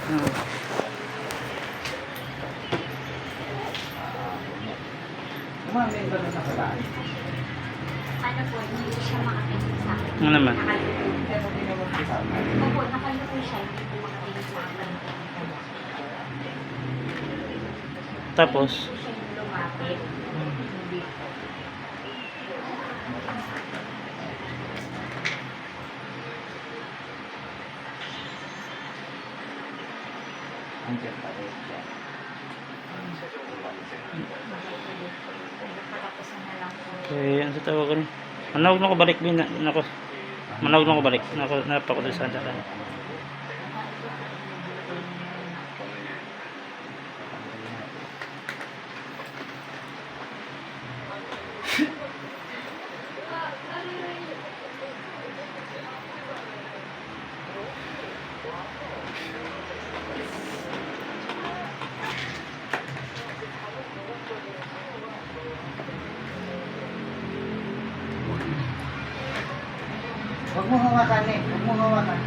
Hmm. Umamin ba na sa kalaan? Ano po, hindi siya makatingin sa akin. Ano naman? Nakaluto. Pero ginawa ko sa amin. Opo, nakaluto siya, hindi po makatingin sa akin. Tapos, Hindi po siya yung lumapit. Hindi po. Andiyan pa rin siya. Pagkatapusan na lang po. ano sa tawagan? Manawag na ko balik, Bin. Nako. Manawag na ko balik. Napakulisan sa kanya. Huwag mo hawakan eh. Huwag mo hawakan.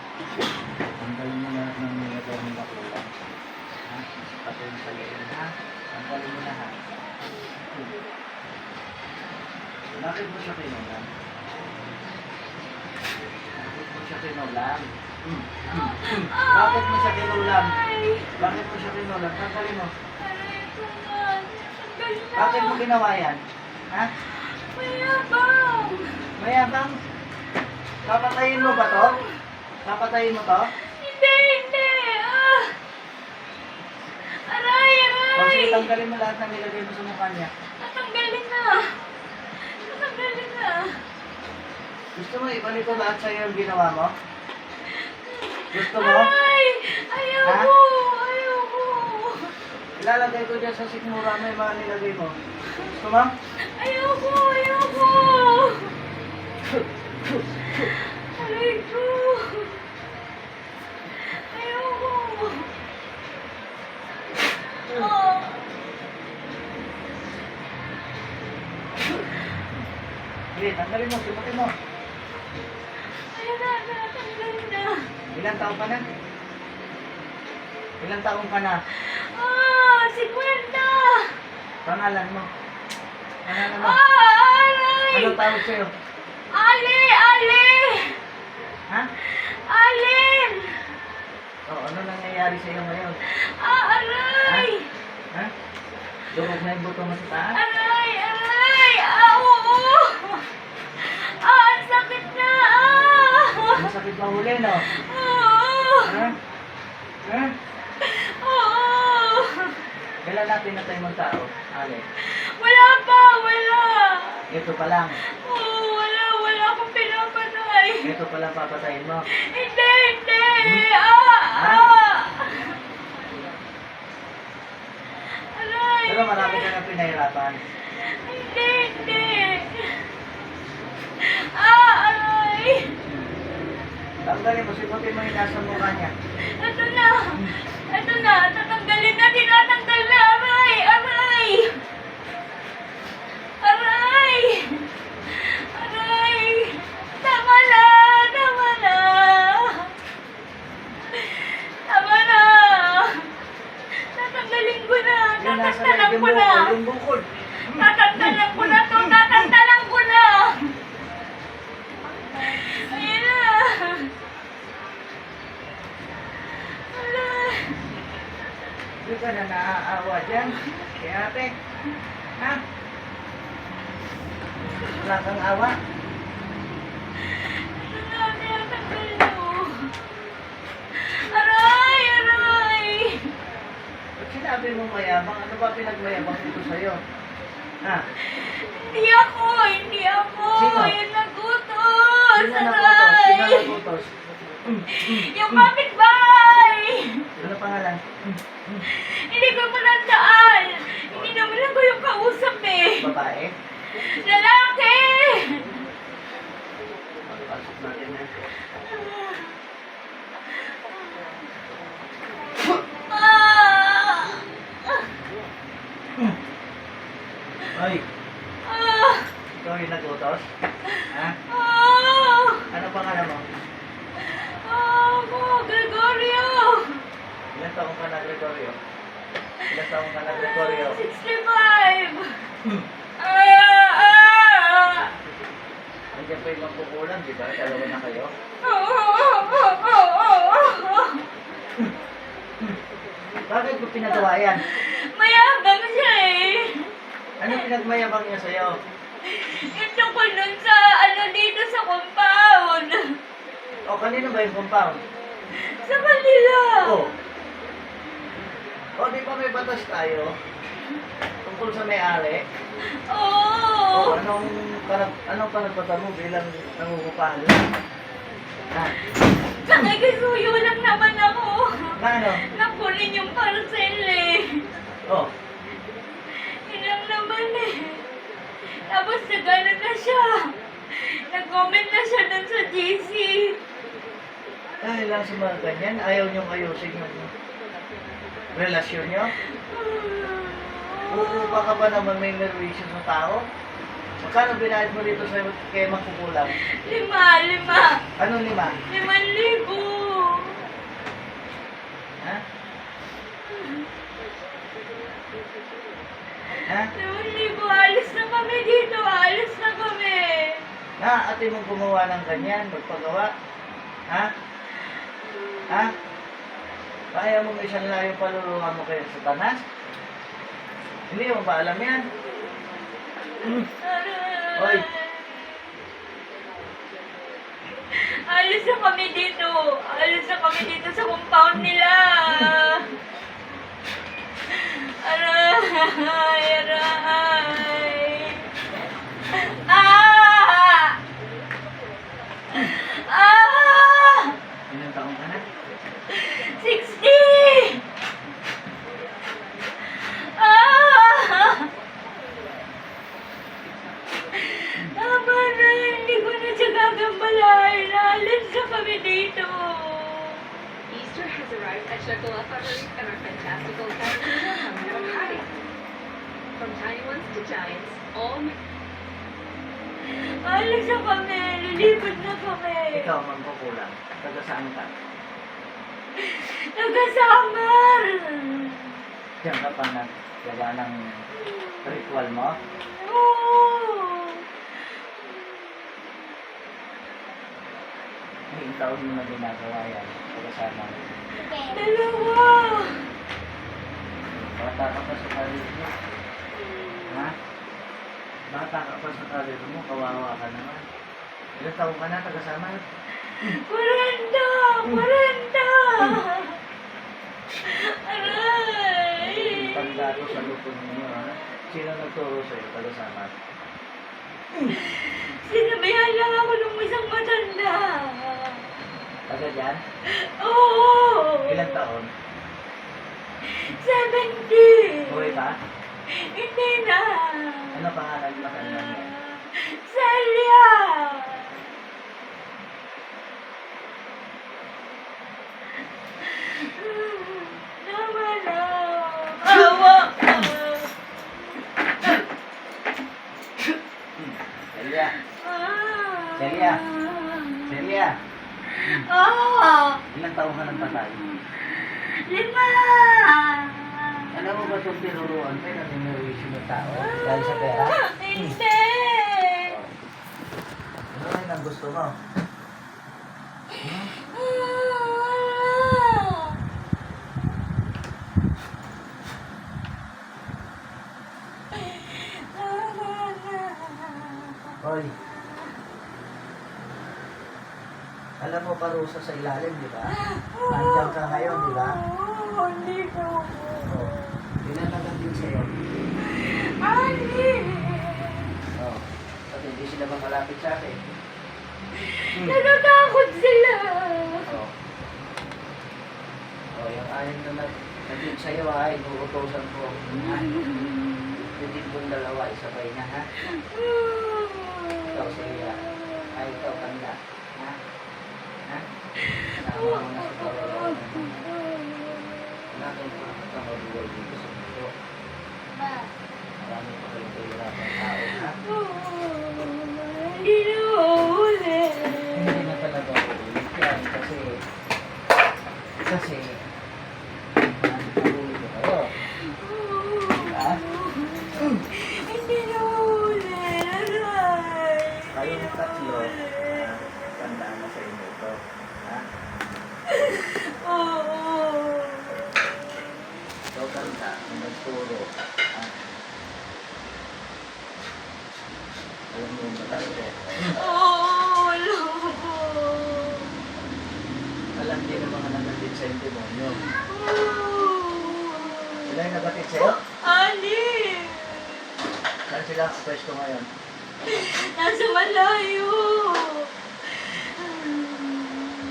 Tanggalin mo lahat ng nilagay mo na kulang. Ha? Pati yung salihin ha? Tanggalin mo lahat. Bakit mo siya kinulam? Bakit mo siya kinulam? Bakit mo siya kinulam? Bakit mo siya kinulam? Tanggalin mo. Bakit mo ginawa yan? Ha? Mayabang! Mayabang? Papatayin mo ba to? Papatayin mo to? Hindi, hindi! Ah! Aray, O aray! sige, tanggalin mo lahat ng nilagay mo sa mukha niya. Natanggalin na! Natanggalin na! Gusto mo ibalik ko lahat sa'yo yung ginawa mo? Gusto mo? Ay! Ayoko! Ayoko! Ilalagay ko dyan sa sikmura mo yung mga nilagay mo. Gusto mo? Ayoko! Ayoko! Aray ko! Ayoko! Oh! Sige, tanggalin mo, simutin mo. Ayun na! Natanggalin na! Ilang taon ka na? Ilang taon ka na? Ah! 50! Pangalan mo? Pangalan mo? Ah! Aray! Anong tawag sa'yo? Ali! Ali! Ha? Alin! O, ano nangyayari sa'yo ngayon? Ah! Aray! Ha? Durog na yung buto mo sa taas? Aray! Aray! Ah! Oo! Ah! Ang sakit na! Ah! Masakit mahuli, no? Oo! Ha? Ha? Oo! Kailan natin na tayo tao, Ale? Wala pa! Wala! Ito pa lang. Oo! Wala! Wala akong pinapatay! Ito pa lang papatayin mo. Hindi! Hindi! Ah! Ah! Aray! Pero marami ka na pinahirapan. Hindi! Hindi! Ah! Aray! Tanggalin mo, simutin mo yung nasa mukha niya. Ito na! Ito na! Tatanggalin na! Tinatanggal na! Aray! Aray! Aray! Aray! Tama na! Tama na! Tama na! Tatanggalin ko na! Yung nasa Tatantalan lagi ko mo, na! yung bukol. Tatantalan ko na to! Tatantalan ko na! Ayan na! Aray! Hindi ka na naaawa dyan. Kaya ate, ha? Wala kang awa. Ito na! Tinatanggal mo! Aray! Aray! Pag sinabi mo mayabang, ano ba pinagmayabang ito sa'yo? Ha? Hindi ako! Hindi ako! Sino? Yung nagutos! Sino nagutos? Sino Aray! nagutos? Yung kapitbahay! Ano pangalan? Hindi ko matandaan! Hindi naman ako yung kausap eh! Babae? Lalaki! Pasok natin na. Ha? Ah! Ano pangalan mo? Ako, Gregorio! Ilan taong ka na, Gregorio? Ilan taong ka na, Gregorio? 65! Hmm. Ah! Nandiyan pa yung magkukulang, di ba? Dalawa na kayo. Bakit mo pinagawa yan? Mayabang siya eh! Ano pinagmayabang niya sa'yo? Yung tungkol nun sa dito sa compound. O, kanino ba yung compound? Sa kanila. O. O, di ba may batas tayo? Tungkol sa may-ari? Oo. O, anong panagpata mo bilang nangungupahan? Ha? Nakikisuyo lang naman ako. Na ano? Nakunin yung parcel eh. O, Yun lang naman eh. Tapos nagano na siya. Nag-comment na siya dun sa GC. dahil lang sa mga ganyan, ayaw niyong ayusin yung relasyon niyo? Uupa ka ba naman may nerwisyo sa tao? Magkano binayad mo dito sa kay magkukulang? 5. Anong 5? 5,000. Ha? Ha? 5,000. Alis na kami dito. Alis na kami. Na, ate mong gumawa ng ganyan, magpagawa? Ha? Ha? Kaya mo isang layo paluluha mo kayo sa tanas? Hindi mo ba alam yan? Hoy. Alis na kami dito. Alis na kami dito sa compound nila. Aray, aray. Ah! Ah! Ilang taong ka na? 60! Ah! Tama na, hindi ko na siya gagambalain. Alis na kami dito. Easter has arrived at Chocolate Reef and our fantastical characters are coming from hiding. From tiny ones to giants, all Alis na kami. Lilipad na kami. Ikaw, magkukulang. Taga saan ka? Nagasamar. Diyan ka pa naggawa ng ritual mo? Oo. May taon mo na ginagawa yan. Taga saan mo? 2. Bata ka pa sa karir mo. Ha? Bata ka pa sa karir mo, kawawa ka naman. Ilang taon ka na, taga saan? 40! 40! Aray! Tanda ko sa lupon ninyo, ha? Sino nagturo sa'yo, taga saan? Sinabihan lang ako nung isang matanda. Taga dyan? Oo! Ilang taon? 70! Buhay ba? Hindi na! Ano pangalan mo kanya niya? Celia! Tama na! Awa ka! Celia! Celia! Celia! Ah! Ilang taon ka nang patay? 5! Alam mo ba itong tinuruan kayo na ninerwisyo ng tao? Dahil sa pera? Hindi! Ano rin ang gusto mo? Hoy. Alam mo parusa sa ilalim, di ba? Nandiyan ka ngayon, di ba? Hindi ko. Oo. Pinatagal din sa'yo. Ani! Oo. At hindi sila makalapit sa akin. Natatakot sila. Oo. Oo, yung ayon na naging sa'yo ay inuutosan ko. Ha? Hindi kong dalawa, isabay na, ha? Ikaw siya. Ay, ikaw tanda. Ha? Ha? Sama mo na sa pagkakaroon. Natin po ang katamagulay dito sa mundo. Marami pa kayo kahirapan tao, ha? Hindi na uulit. Hindi na talaga uulit yan kasi nahuli ko kayo. Ha? Hindi na uulit. Aray. Kayo ng tatlo, tandaan na sa inyo ito. Ha? Oo. Ikaw tanda, ang nagturo. Ha? Alam mo yung matalito. Oo, alam ko. Alam din ng mga nagatid sa yung demonyo. Oo. Sila yung nagatid sa'yo? Ali! Saan sila ang pwesto ngayon? Nasa malayo.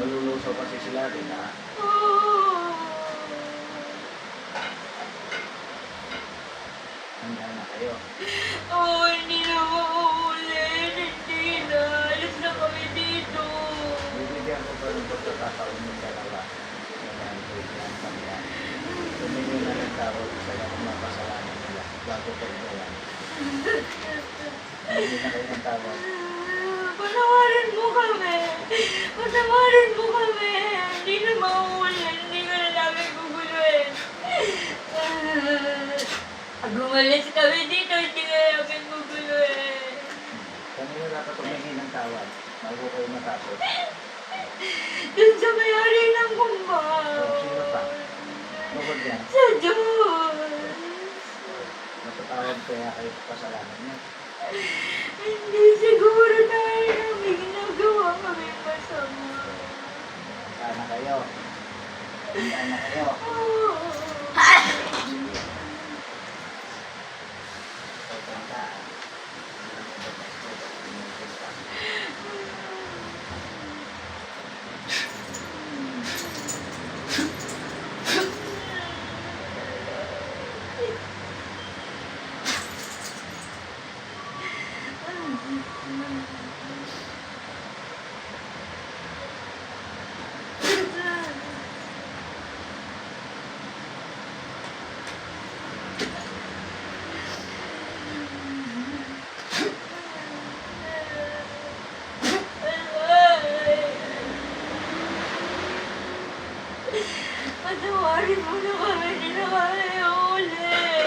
Malulusaw kasi sila rin, ha? Oo. Handa na kayo. Oo, hindi na mauulit. Hindi na. Alis na kami dito. Bibigyan ko pa ng pagkakataon ng dalawa. Kailangan ko yan kanya. Tumingin na ng tawag sa mga mapasalanan nila bago pagbayan. Hindi na kayo ng tawag. Patawarin mo kami. Patawarin mo kami. Hindi na mauulit. Hindi ka na namin guguluhin. Pag umalis kami dito, hindi ka na namin guguluhin. Kanina na ka tumingin ng tawag bago kayo matapos. Dun sa may-ari ng kumbang. Sino pa? Bukod yan. Sa Diyos. Matatawag kaya kayo sa kasalanan niyo. Hindi siguro dahil kami ginagawa kami masama. Sana kayo. Sana kayo. Oo. Tandaan. Patawarin mo na kami, hindi na kami ulit.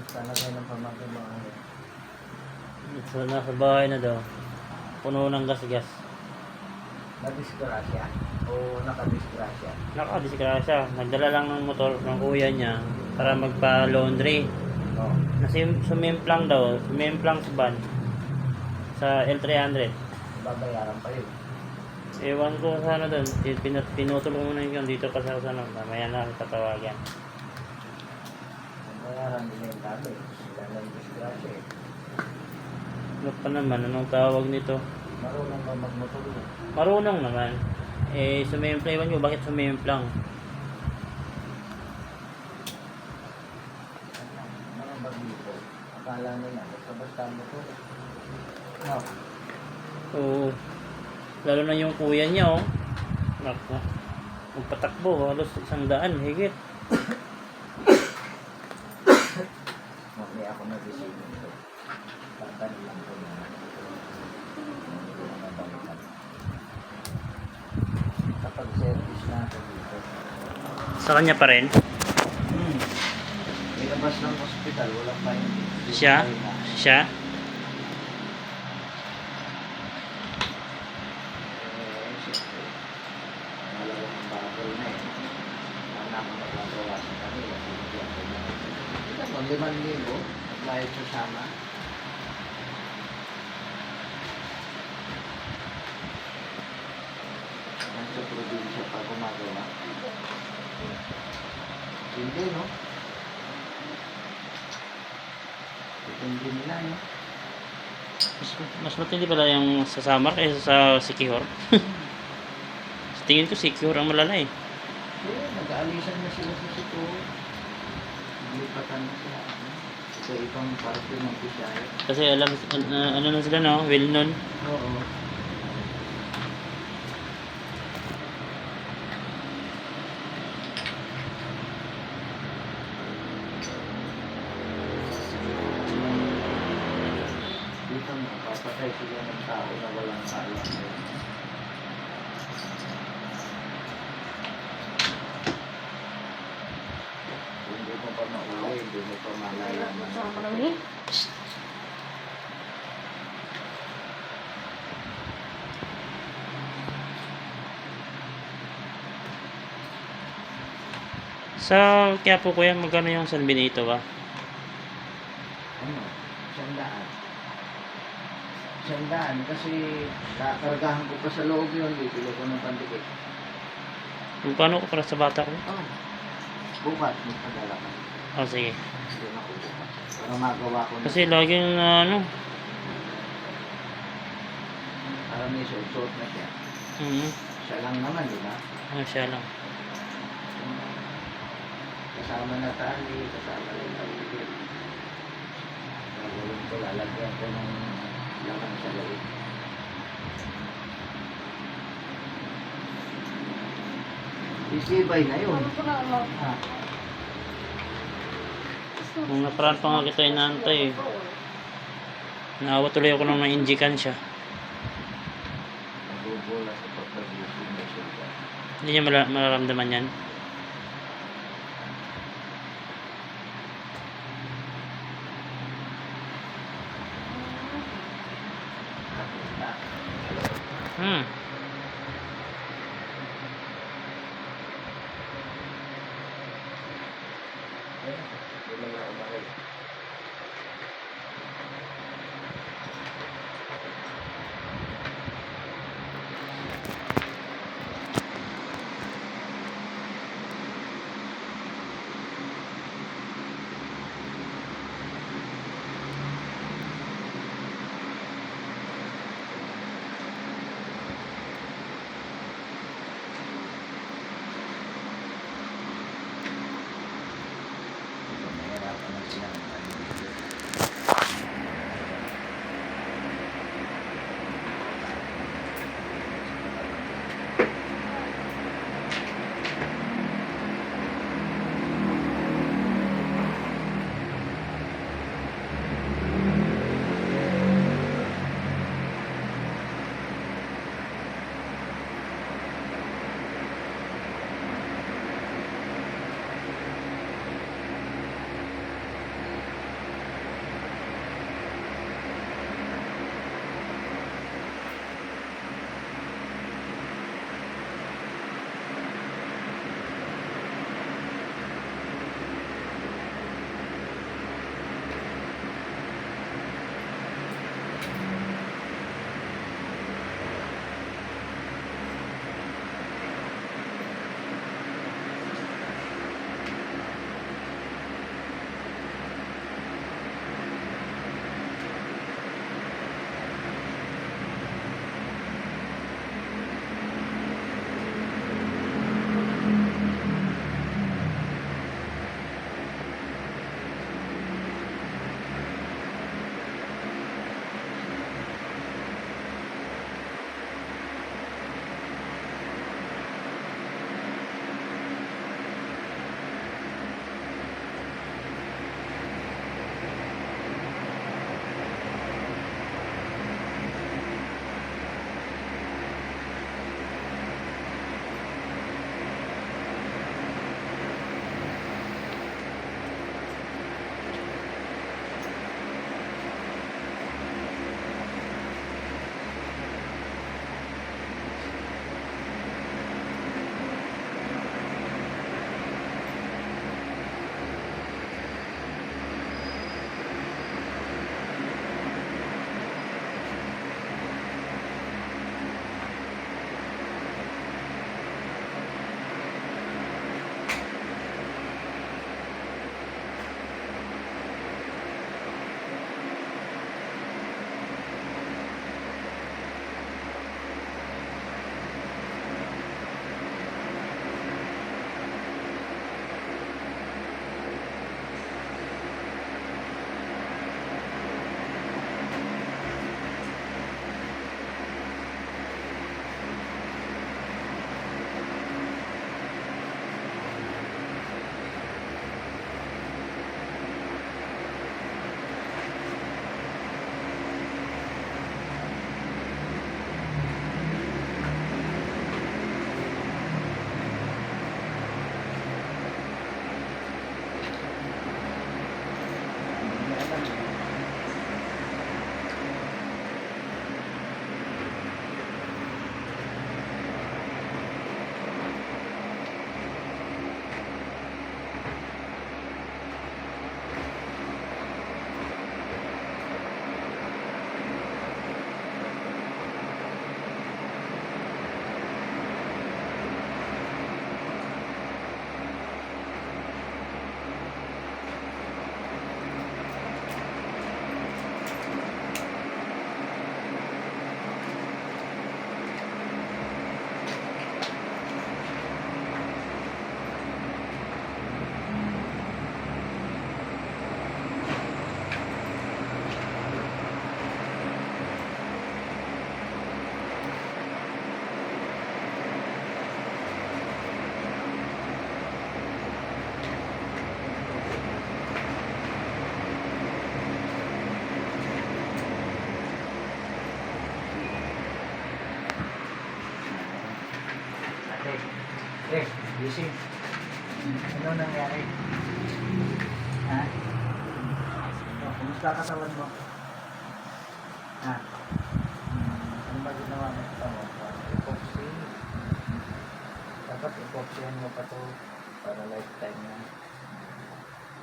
Talaga ng pamangkin mo ano. So, nasa bahay na daw. Puno ng gas-gas. Nadisgrasya o nakadisgrasya. Nakadisgrasya. Nagdala lang ng motor ng kuya niya para magpa-laundry. Oo. Sumimplang daw. Sumimplang sa van. Sa L300. Babayaran pa yun. Ewan ko sana doon. Pinutol ko muna yung dito pa sa sana. Mamaya na tatawagan. Babayaran din yung tabi. Sila lang disgrasya eh. Ano pa naman? Anong tawag nito? Marunong ba magmotor yun? Marunong naman. Eh, sumimpla iwan nyo. Bakit sumimplang? Mga bagito. Akala nila, basta-basta motor. No. Oo. Lalo na yung kuya niya, oh. Naku. Magpatakbo, halos 100 higit. Okay, ako nag-isip nito. Pagkano lang po na. Hindi ko na mabalikan. Kapag service na ako dito. Sa kanya pa rin. May labas ng hospital, walang pa yun. Siya? Siya? Siyempre, malawang bakal na eh. Wala na akong magagawa sa kanila. Sinigyan ko na. Ito mo, 5,000. Nagbayad sa sama. Sa probinsya pa gumagawa. Hindi, no? Hindi nila, no? Mas matindi pala yung sa Samar kaysa sa Sikihor. Sa tingin ko Sikihor ang malala eh. Oo, nag-aalisan na sila sa sito. Nalipatan na sila. Sa ibang parte ng Bisaya. Kasi alam, ano na sila no? Well known. Oo. Dito mo, papatay sila ng tao na walang alam. Kung hindi mo pa mauwi, hindi mo pa malalaman. Sa kaya po kuya, magkano yung San Benito ba? Ano? 100. 100 kasi kakargahan ko pa sa loob yun. Bibili ko ng pandikit. Kung paano ko para sa bata ko? Oh. Bukas, magpadala ka. Oh, sige. Hindi na ako bukas. Para magawa ko na. Kasi laging ano, Para may suot na siya. Siya lang naman, di ba? siya lang. Kasama na tali, kasama na yung paligid. Gagawin ko, lalagyan ko ng laman sa loob. Isibay na yun. Ha? Nung nakaraan pa nga kita inaantay eh. Naawa tuloy ako nung na-injikan siya. Nagubola sa pagkagising na siya. Hindi niya mararamdaman yan. Hmm. gising. Ano nangyari? Ha? Oh, kumusta katawan mo? Ha? Ano ba ginawa mo sa mo? Epoxy. Dapat epoxyan mo pa to para lifetime na.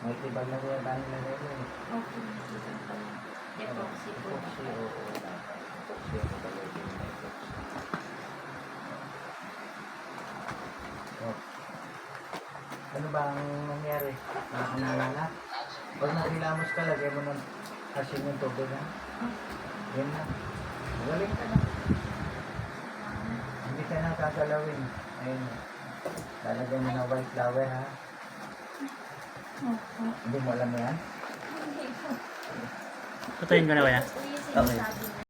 May tibag na kuya tayo na rin eh. Okay. Epoxy po. Epoxy, oo. Dapat. Epoxy ako talaga yung epoxy. Oh. Ano ba ang nangyari? Nakakanalala? Pag nakilamos ka, lagay mo ng asin yung tubig ha? Yan na. Magaling ka na. Hindi ka na kagalawin. Ayun. Lalagay mo ng white flower ha? Hindi mo alam yan? Patayin ko na ba yan? Ito yung Okay. sinasabi